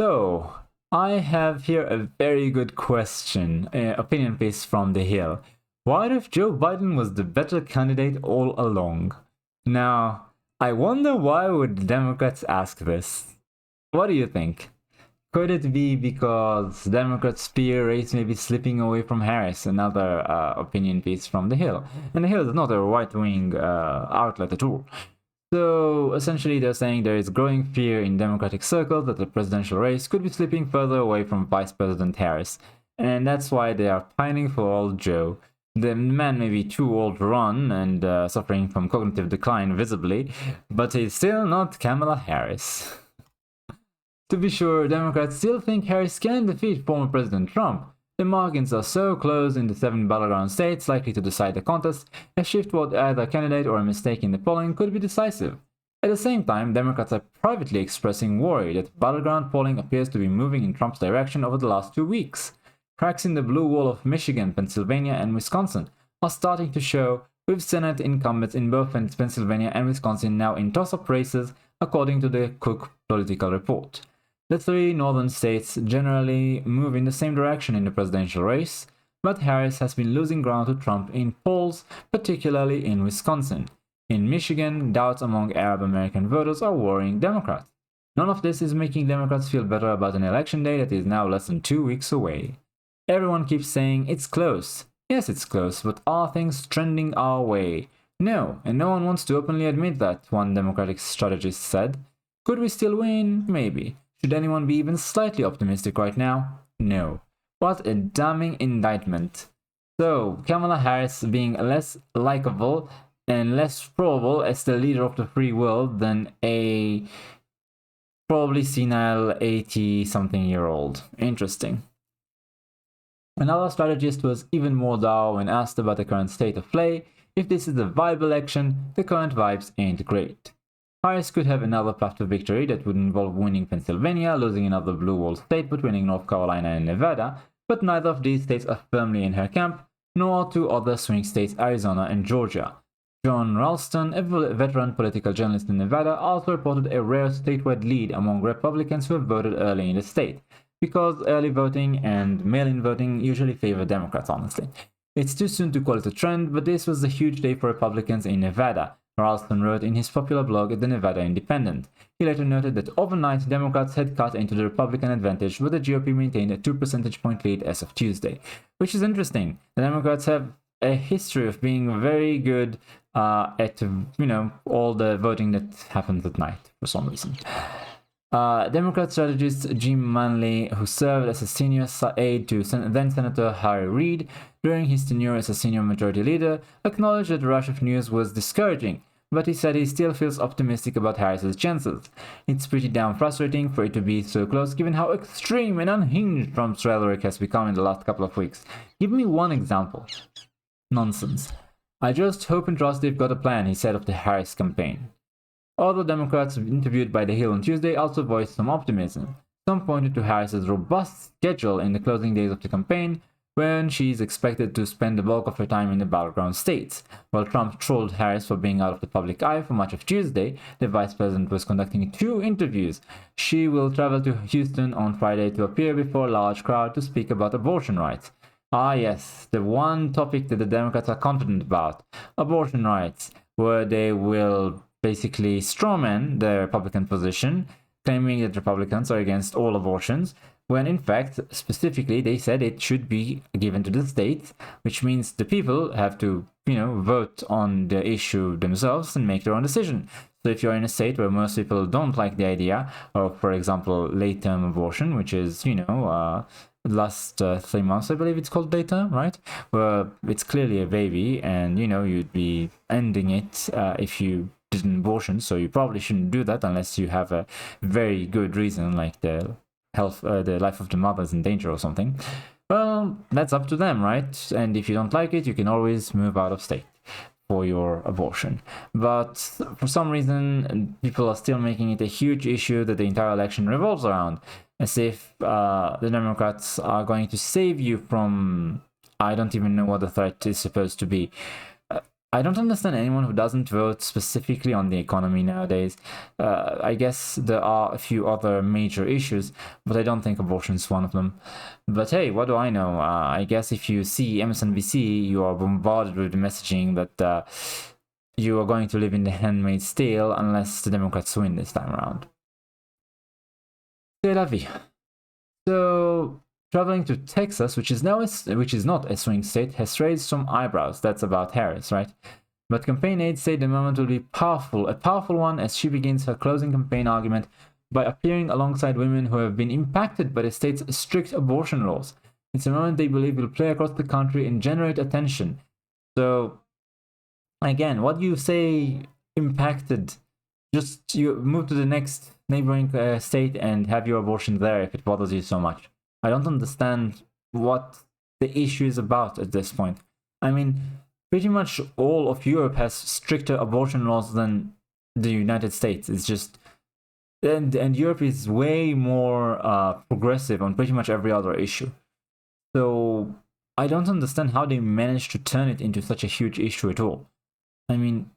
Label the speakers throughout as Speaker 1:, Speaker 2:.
Speaker 1: So, I have here a very good question, opinion piece from The Hill. What if Joe Biden was the better candidate all along? Now, I wonder why would Democrats ask this? What do you think? Could it be because Democrats fear race may be slipping away from Harris? Another opinion piece from The Hill. And The Hill is not a right-wing outlet at all. So essentially they're saying there is growing fear in Democratic circles that the presidential race could be slipping further away from Vice President Harris. And that's why they are pining for old Joe. The man may be too old to run and suffering from cognitive decline visibly, but he's still not Kamala Harris. To be sure, Democrats still think Harris can defeat former President Trump. The margins are so close in the 7 battleground states likely to decide the contest, a shift toward either candidate or a mistake in the polling could be decisive. At the same time, Democrats are privately expressing worry that battleground polling appears to be moving in Trump's direction over the last 2 weeks. Cracks in the blue wall of Michigan, Pennsylvania, and Wisconsin are starting to show, with Senate incumbents in both Pennsylvania and Wisconsin now in toss-up races, according to the Cook Political Report. The 3 northern states generally move in the same direction in the presidential race, but Harris has been losing ground to Trump in polls, particularly in Wisconsin. In Michigan, doubts among Arab American voters are worrying Democrats. None of this is making Democrats feel better about an election day that is now less than 2 weeks away. Everyone keeps saying it's close. Yes, it's close, but are things trending our way? No, and no one wants to openly admit that, one Democratic strategist said. Could we still win? Maybe. Should anyone be even slightly optimistic right now? No. What a damning indictment. So, Kamala Harris being less likable and less probable as the leader of the free world than a probably senile 80-something-year-old. Interesting. Another strategist was even more dour when asked about the current state of play. If this is a vibe election, the current vibes ain't great. Harris could have another path to victory that would involve winning Pennsylvania, losing another blue wall state but winning North Carolina and Nevada, but neither of these states are firmly in her camp, nor 2 other swing states, Arizona and Georgia. John Ralston, a veteran political journalist in Nevada, also reported a rare statewide lead among Republicans who have voted early in the state, because early voting and mail-in voting usually favor Democrats, honestly. It's too soon to call it a trend, but this was a huge day for Republicans in Nevada, Ralston wrote in his popular blog at the Nevada Independent. He later noted that overnight, Democrats had cut into the Republican advantage, but the GOP maintained a 2 percentage point lead as of Tuesday. Which is interesting. The Democrats have a history of being very good at, all the voting that happens at night, for some reason. Democrat strategist Jim Manley, who served as a senior aide to then-Senator Harry Reid during his tenure as a senior majority leader, acknowledged that the rush of news was discouraging, but he said he still feels optimistic about Harris's chances. It's pretty damn frustrating for it to be so close given how extreme and unhinged Trump's rhetoric has become in the last couple of weeks. Give me one example. Nonsense. I just hope and trust they've got a plan, he said of the Harris campaign. Other Democrats interviewed by The Hill on Tuesday also voiced some optimism. Some pointed to Harris's robust schedule in the closing days of the campaign, when she's expected to spend the bulk of her time in the battleground states. While Trump trolled Harris for being out of the public eye for much of Tuesday, the vice president was conducting 2 interviews. She will travel to Houston on Friday to appear before a large crowd to speak about abortion rights. Ah yes, the one topic that the Democrats are confident about, abortion rights, where they will basically strawman the Republican position, claiming that Republicans are against all abortions, when in fact, specifically, they said it should be given to the states, which means the people have to, vote on the issue themselves and make their own decision. So if you're in a state where most people don't like the idea of, for example, late-term abortion, which is, last 3 months, I believe it's called late-term, right? Where it's clearly a baby and, you'd be ending it if you did an abortion, so you probably shouldn't do that unless you have a very good reason, like the life of the mother is in danger or something. Well, that's up to them, right? And if you don't like it, you can always move out of state for your abortion. But for some reason, people are still making it a huge issue that the entire election revolves around, as if the Democrats are going to save you from, I don't even know what the threat is supposed to be. I don't understand anyone who doesn't vote specifically on the economy nowadays. I guess there are a few other major issues, but I don't think abortion is one of them. But hey, what do I know? I guess if you see MSNBC, you are bombarded with the messaging that you are going to live in the handmaid's tale unless the Democrats win this time around. C'est la vie. So, traveling to Texas, which is not a swing state, has raised some eyebrows. That's about Harris, right? But campaign aides say the moment will be a powerful one as she begins her closing campaign argument by appearing alongside women who have been impacted by the state's strict abortion laws. It's a moment they believe will play across the country and generate attention. So, again, what you say impacted, just you move to the next neighboring state and have your abortion there if it bothers you so much. I don't understand what the issue is about at this point. I mean, pretty much all of Europe has stricter abortion laws than the United States. It's just, and Europe is way more progressive on pretty much every other issue. So I don't understand how they managed to turn it into such a huge issue at all. I mean,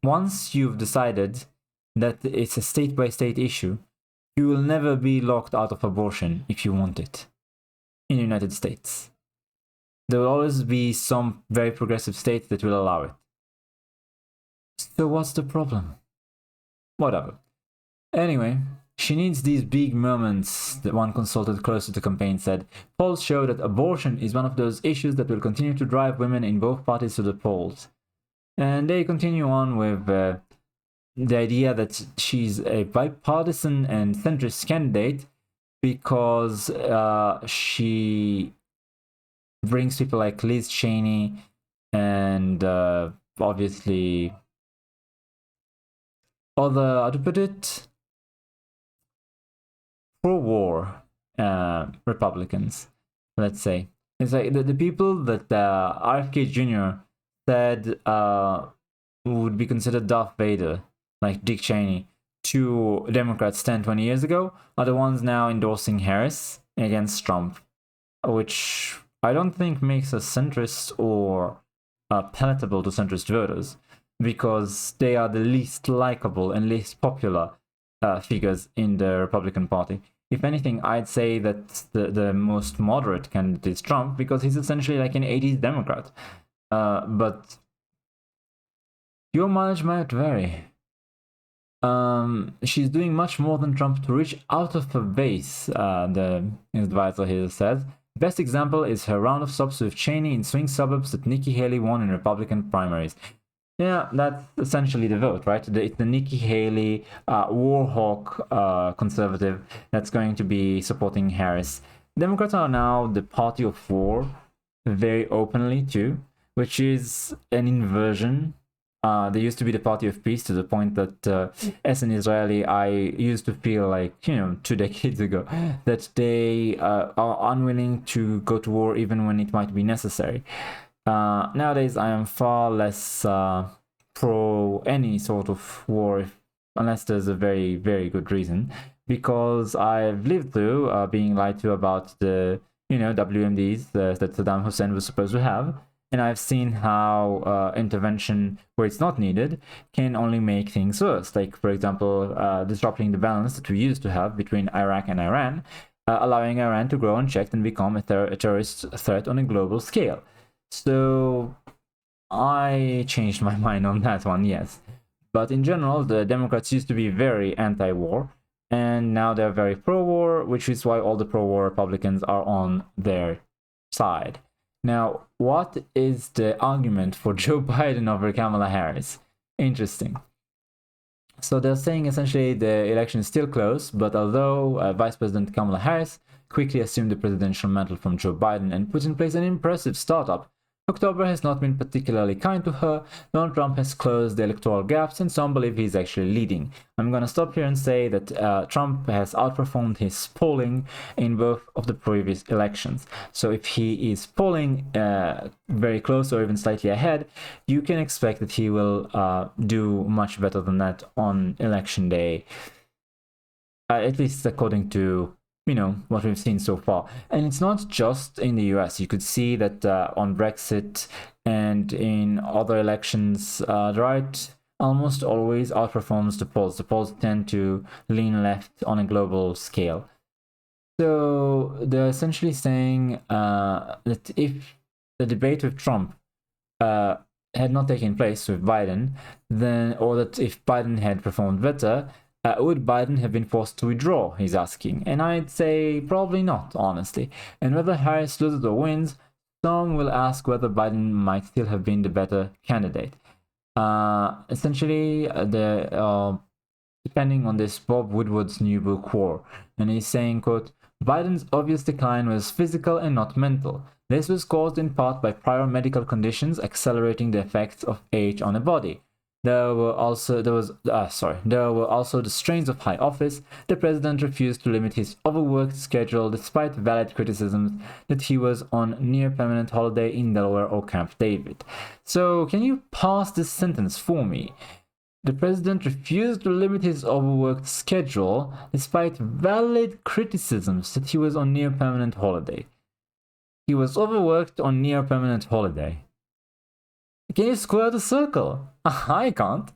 Speaker 1: once you've decided that it's a state-by-state issue, you will never be locked out of abortion if you want it in the United States. There will always be some very progressive states that will allow it. So what's the problem? Whatever. Anyway, she needs these big moments, that one consultant close to the campaign said. Polls show that abortion is one of those issues that will continue to drive women in both parties to the polls. And they continue on with the idea that she's a bipartisan and centrist candidate because she brings people like Liz Cheney and obviously other, how to put it, pro-war Republicans, let's say. It's like the people that RFK Jr. said would be considered Darth Vader, like Dick Cheney, to Democrats 10-20 years ago, are the ones now endorsing Harris against Trump, which I don't think makes us centrist or palatable to centrist voters, because they are the least likable and least popular figures in the Republican Party. If anything, I'd say that the most moderate candidate is Trump, because he's essentially like an 80s Democrat. But your mileage might vary. She's doing much more than Trump to reach out of her base, the advisor here says. Best example is her round of stops with Cheney in swing suburbs that Nikki Haley won in Republican primaries. Yeah, that's essentially the vote, right? It's the Nikki Haley war hawk conservative that's going to be supporting Harris. Democrats are now the party of war, very openly too, which is an inversion. They used to be the party of peace, to the point that as an Israeli, I used to feel like, 2 decades ago, that they are unwilling to go to war even when it might be necessary. Nowadays, I am far less pro any sort of war, unless there's a very, very good reason, because I've lived through being lied to about the, WMDs that Saddam Hussein was supposed to have. And I've seen how intervention where it's not needed can only make things worse. Like, for example, disrupting the balance that we used to have between Iraq and Iran, allowing Iran to grow unchecked and become a terrorist threat on a global scale. So I changed my mind on that one, yes. But in general, the Democrats used to be very anti-war, and now they're very pro-war, which is why all the pro-war Republicans are on their side. Now, what is the argument for Joe Biden over Kamala Harris? Interesting. So they're saying essentially the election is still close, but although Vice President Kamala Harris quickly assumed the presidential mantle from Joe Biden and put in place an impressive startup, October has not been particularly kind to her. Donald Trump has closed the electoral gaps, and some believe he's actually leading. I'm gonna stop here and say that Trump has outperformed his polling in both of the previous elections. So if he is polling very close or even slightly ahead, you can expect that he will do much better than that on election day, at least according to what we've seen so far. And it's not just in the US. You could see that on Brexit, and in other elections, the right almost always outperforms the polls. The polls tend to lean left on a global scale. So they're essentially saying that if the debate with Trump had not taken place with Biden, then, or that if Biden had performed better, would Biden have been forced to withdraw? He's asking. And I'd say probably not, honestly. And whether Harris loses or wins, some will ask whether Biden might still have been the better candidate. Essentially, depending on this, Bob Woodward's new book, War, and he's saying, quote, Biden's obvious decline was physical and not mental. This was caused in part by prior medical conditions accelerating the effects of age on a body. There were also the strains of high office. The president refused to limit his overworked schedule despite valid criticisms that he was on near permanent holiday in Delaware or Camp David. So, can you pause this sentence for me? The president refused to limit his overworked schedule despite valid criticisms that he was on near permanent holiday. He was overworked on near permanent holiday. Can you square the circle? I can't.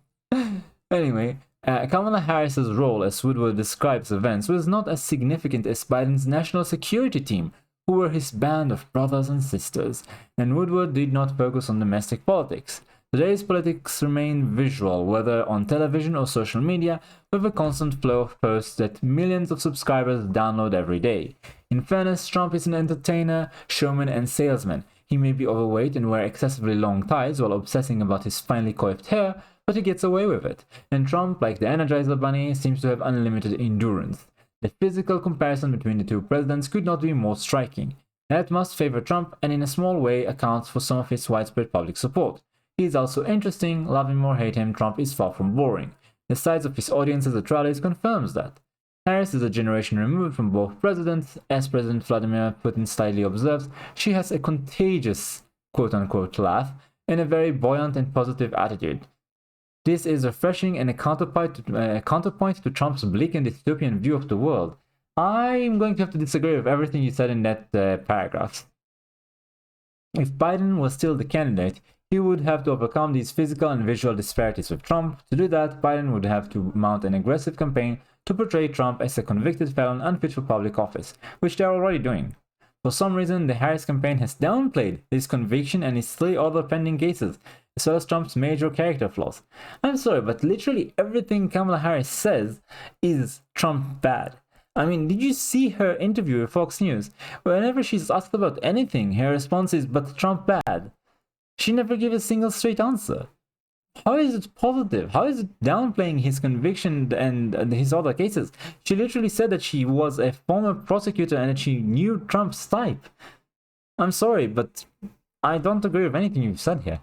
Speaker 1: Anyway, Kamala Harris's role, as Woodward describes events, was not as significant as Biden's national security team, who were his band of brothers and sisters, and Woodward did not focus on domestic politics. Today's politics remain visual, whether on television or social media, with a constant flow of posts that millions of subscribers download every day. In fairness, Trump is an entertainer, showman, and salesman. He may be overweight and wear excessively long ties while obsessing about his finely coiffed hair, but he gets away with it. And Trump, like the Energizer Bunny, seems to have unlimited endurance. The physical comparison between the two presidents could not be more striking. That must favor Trump, and in a small way accounts for some of his widespread public support. He is also interesting. Love him or hate him, Trump is far from boring. The size of his audiences at rallies confirms that. Harris is a generation removed from both presidents. As President Vladimir Putin slyly observes, she has a contagious quote-unquote laugh and a very buoyant and positive attitude. This is refreshing and a counterpoint to Trump's bleak and dystopian view of the world. I'm going to have to disagree with everything you said in that paragraph. If Biden was still the candidate, he would have to overcome these physical and visual disparities with Trump. To do that, Biden would have to mount an aggressive campaign to portray Trump as a convicted felon unfit for public office, which they are already doing. For some reason, the Harris campaign has downplayed his conviction and his 3 other pending cases, as well as Trump's major character flaws. I'm sorry, but literally everything Kamala Harris says is Trump bad. I mean, did you see her interview with Fox News? Whenever she's asked about anything, her response is, but Trump bad. She never gave a single straight answer. How is it positive? How is it downplaying his conviction and his other cases? She literally said that she was a former prosecutor and that she knew Trump's type. I'm sorry, but I don't agree with anything you've said here.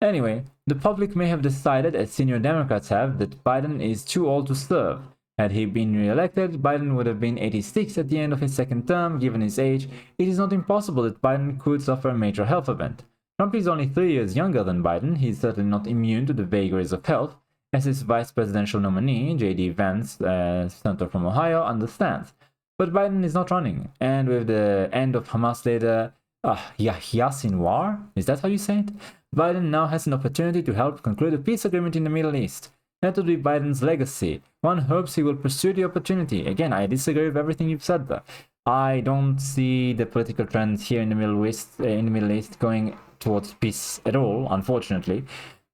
Speaker 1: Anyway, the public may have decided, as senior Democrats have, that Biden is too old to serve. Had he been re-elected, Biden would have been 86 at the end of his second term. Given his age, it is not impossible that Biden could suffer a major health event. Trump is only 3 years younger than Biden. He is certainly not immune to the vagaries of health, as his vice presidential nominee, J.D. Vance, senator from Ohio, understands. But Biden is not running, and with the end of Hamas leader Yahya Sinwar, is that how you say it? Biden now has an opportunity to help conclude a peace agreement in the Middle East. That would be Biden's legacy. One hopes he will pursue the opportunity. Again, I disagree with everything you've said there. I don't see the political trends here in the Middle East going towards peace at all, unfortunately.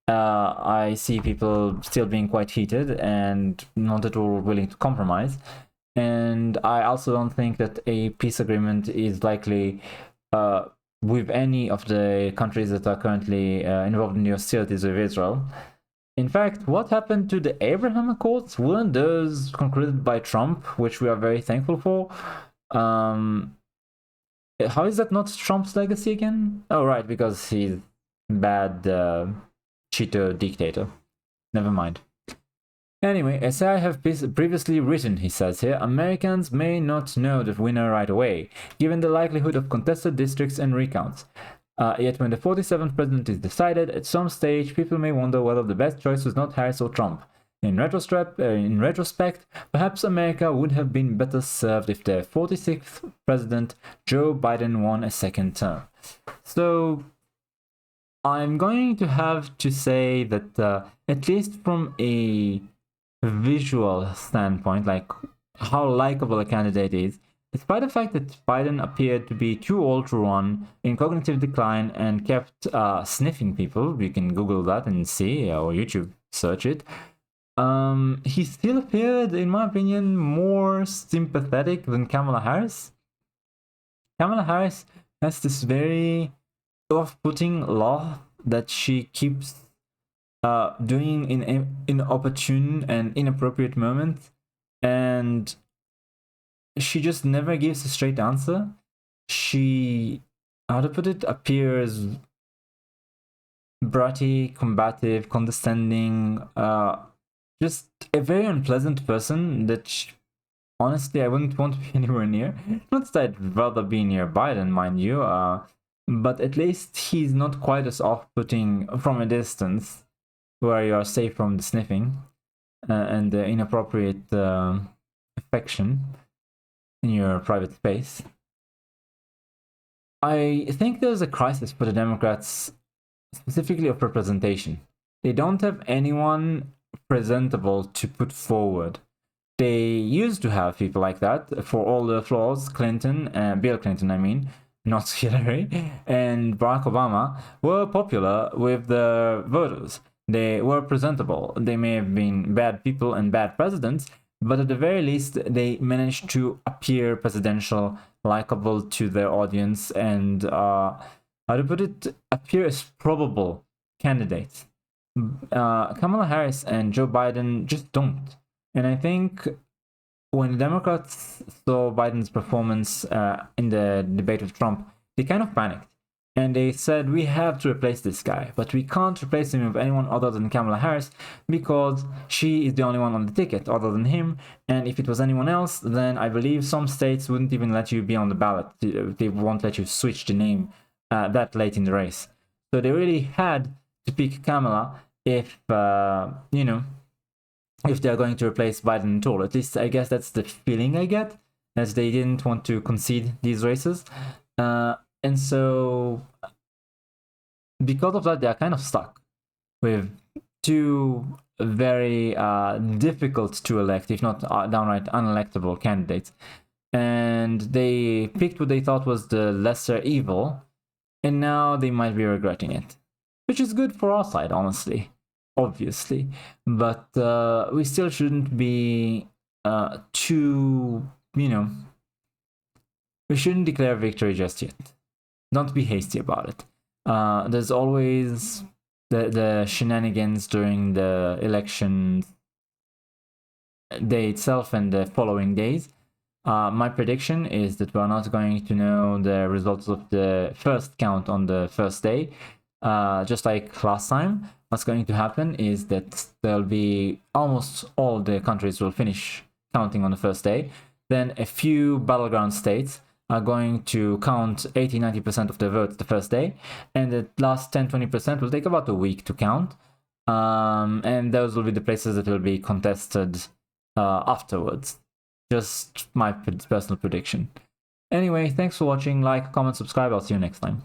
Speaker 1: I see people still being quite heated and not at all willing to compromise. And I also don't think that a peace agreement is likely with any of the countries that are currently involved in the hostilities with Israel. In fact, what happened to the Abraham Accords? Weren't those concluded by Trump, which we are very thankful for? How is that not Trump's legacy again? Oh, right, because he's bad cheater dictator. Never mind. Anyway, as I have previously written, he says here, Americans may not know the winner right away, given the likelihood of contested districts and recounts. Yet when the 47th president is decided, at some stage, people may wonder whether the best choice was not Harris or Trump. In retrospect, perhaps America would have been better served if the 46th president, Joe Biden, won a second term. So, I'm going to have to say that at least from a visual standpoint, like how likable a candidate is, despite the fact that Biden appeared to be too old to run, in cognitive decline, and kept sniffing people, you can Google that and see, or YouTube search it, he still appeared, in my opinion, more sympathetic than Kamala Harris. Kamala Harris has this very off-putting law that she keeps doing in inopportune and inappropriate moments, and she just never gives a straight answer. She, how to put it, appears bratty, combative, condescending, just a very unpleasant person that honestly I wouldn't want to be anywhere near. Not that I'd rather be near Biden, mind you, but at least he's not quite as off-putting from a distance, where you are safe from the sniffing and the inappropriate affection in your private space. I think there's a crisis for the Democrats, specifically of representation. They don't have anyone presentable to put forward. They used to have people like that for all the flaws. Bill Clinton, I mean, not Hillary, and Barack Obama were popular with the voters. They were presentable. They may have been bad people and bad presidents, but at the very least, they managed to appear presidential, likable to their audience, and how to put it, appear as probable candidates. Kamala Harris and Joe Biden just don't. And I think when the Democrats saw Biden's performance in the debate with Trump, they kind of panicked. And they said, we have to replace this guy, but we can't replace him with anyone other than Kamala Harris because she is the only one on the ticket other than him. And if it was anyone else, then I believe some states wouldn't even let you be on the ballot. They won't let you switch the name that late in the race. So they really had to pick Kamala if, if they're going to replace Biden at all. At least I guess that's the feeling I get, as they didn't want to concede these races. And so, because of that, they are kind of stuck with two very difficult to elect, if not downright unelectable candidates. And they picked what they thought was the lesser evil, and now they might be regretting it. Which is good for our side, honestly, obviously. But we still shouldn't be too, we shouldn't declare victory just yet. Don't be hasty about it. There's always the shenanigans during the election day itself and the following days. My prediction is that we're not going to know the results of the first count on the first day. Just like last time, what's going to happen is that there'll be almost all the countries will finish counting on the first day. Then a few battleground states are going to count 80-90% of the votes the first day, and the last 10-20% will take about a week to count, and those will be the places that will be contested afterwards. Just my personal prediction. Anyway, thanks for watching. Like, comment, subscribe. I'll see you next time.